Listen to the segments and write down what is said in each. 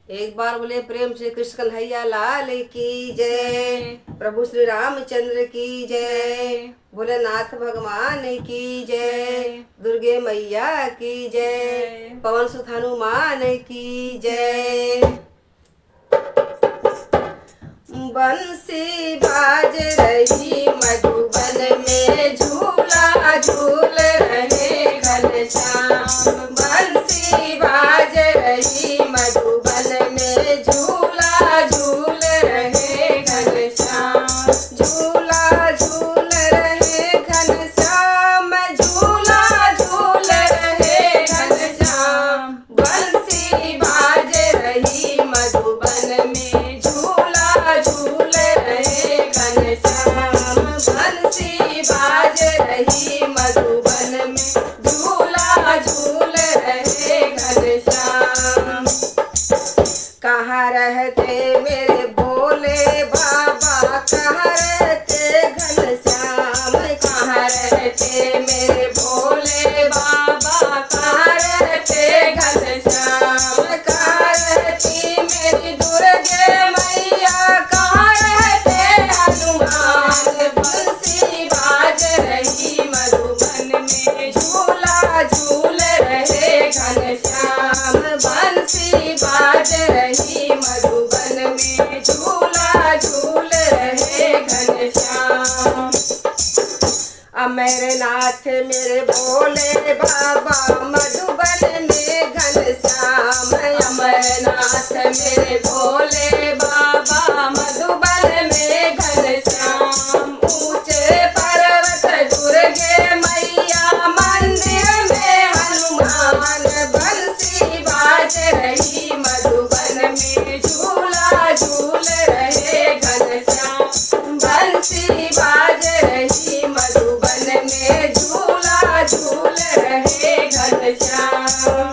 एक बार बोले प्रेम से कृष्ण कन्हैया लाल की जय। प्रभु श्री रामचंद्र की जय। भोलेनाथ भगवान की जय। दुर्गे मैया की जय। पवन सुत हनुमान की जय। बंसी बाज रही मधुबन में झूला झूल रहे घनश्याम। बंसी बाज रही मधुबन में झूला झूल रहे घनश्याम। झूला झूल रहे घनश्याम। झूला झूल रहे घनश्याम। बंसी बाज रही मधुबन में झूला झूल रहे घनश्याम। बंसी बाज रही मधुबन में झूला झूल रहे घनश्याम। कहाँ रहते मेरे भोले बाबा, कहाँ रहते घनश्याम। कहाँ रहते मेरे भोले बाबा, कहाँ रहते घनश्याम। कहाँ रहती मेरी दुर्गे मैया, कहाँ रहते हनुमान। बंसी बाज रही मधुबन में झूला झूल रहे घनश्याम। बंसी बाज रही मधुबन में झूला झूल रहे घनश्याम। अमरनाथ मेरे भोले बाबा, मधुबन में घनश्याम। अमरनाथ मेरे भोले बाबा, मधुबन में घनश्याम। ऊंचे पर्वत दुर्गे मैया, मंदिर में हनुमान। बंसी बाज रही मधुबन में झूला झूल रहे घनश्याम। बंसी बाज रही मधुबन में झूला झूल रहे घनश्याम।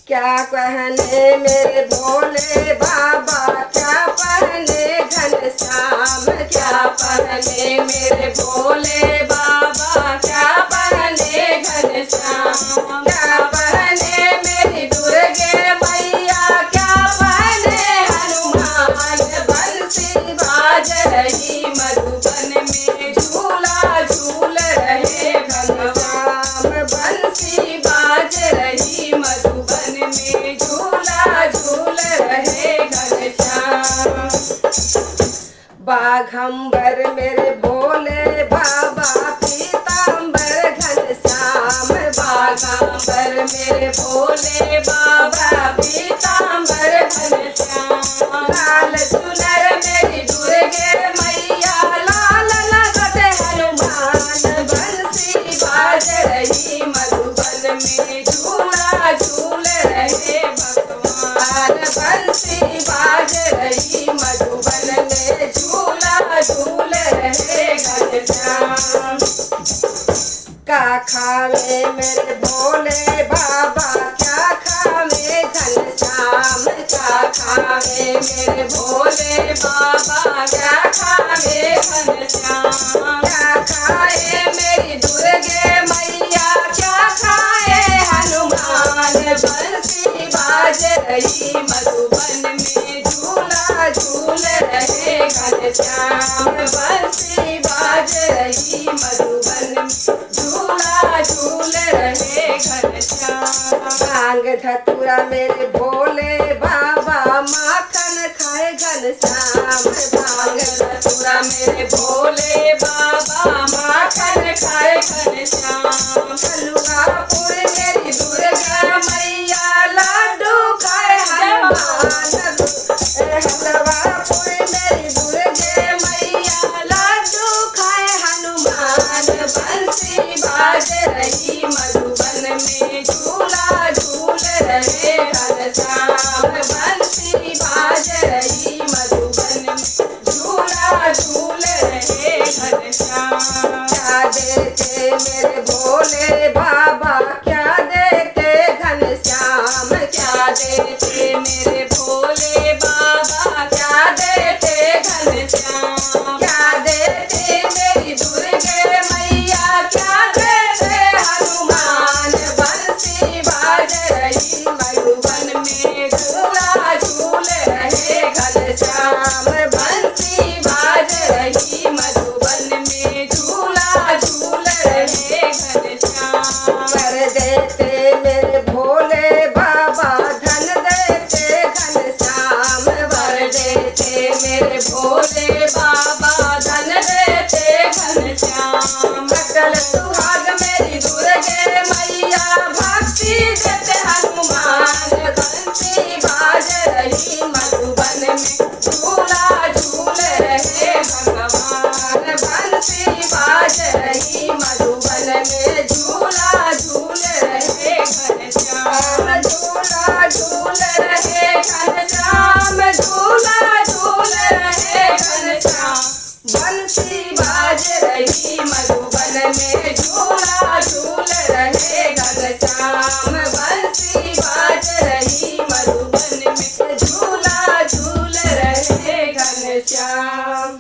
क्या कहने मेरे भोले बाबा, क्या पहने घनश्याम। क्या पहने मेरे भोले बाबा, क्या पहने घनश्याम। क्या पहने मेरी दुर्गे मैया, क्या पहने हनुमान। बंसी बाज रही मधुबन में झूला झूल रहे घनश्याम। बंसी बाज रही मधुबन में झूला झूल रहे घनश्याम। बाघंबर मेरे भोले बाबा, पीतांबर घनश्याम। बाघंबर मेरे भोले बाबा, पीतांबर घनश्याम। लाल चुनर मेरी दुर्गे मैया, लाल लगत हनुमान। बंसी बाज रही मधुबन में झूला झूल रहे भगवान। बंसी बाज रही मधुबन में झूला झूल रहे घनश्याम। क्या खावे मेरे भोले बाबा, क्या खावे घनश्याम। क्या खावे मेरे भोले बाबा, क्या खावे घनश्याम। क्या खाए मेरी दुर्गे मैया, क्या खाए हनुमान। बंसी बाज रही मधुबन में झूला झूल रहे घनश्याम। बंसी बाज रही मधुबन में झूला झूल रहे घनश्याम। भांग धतूरा मेरे भोले बाबा, माखन खाए घनश्याम। भांग धतूरा मेरे भोले बाबा, माखन खाए घनश्याम। हलुआपुर मेरी दुर्गा मैया, लड्डू खाए हनुमान। हलवापुर मेरी दुर्गे मैया, लड्डू खाए हनुमान। बंसी बाज रही मधुबन में झूला झूल रहे घनश्याम। बंसी बाज रही मधुबन में झूला झूल रहे घनश्याम। क्या देते मेरे भोले बाबा, क्या देते घनश्याम। क्या देते मेरे भोले बाबा, क्या देते घनश्याम। क्या देते मेरी दुर्गे मैया, क्या देते हनुमान। बंसी बाज रही मधुबन में झूला झूला झूल रहे घनश्याम, झूला झूल रहे घनश्याम। बंसी बाज रही मधुबन में, झूला झूल रहे घनश्याम। बंसी बाज रही मधुबन में, झूला झूल रहे घनश्याम।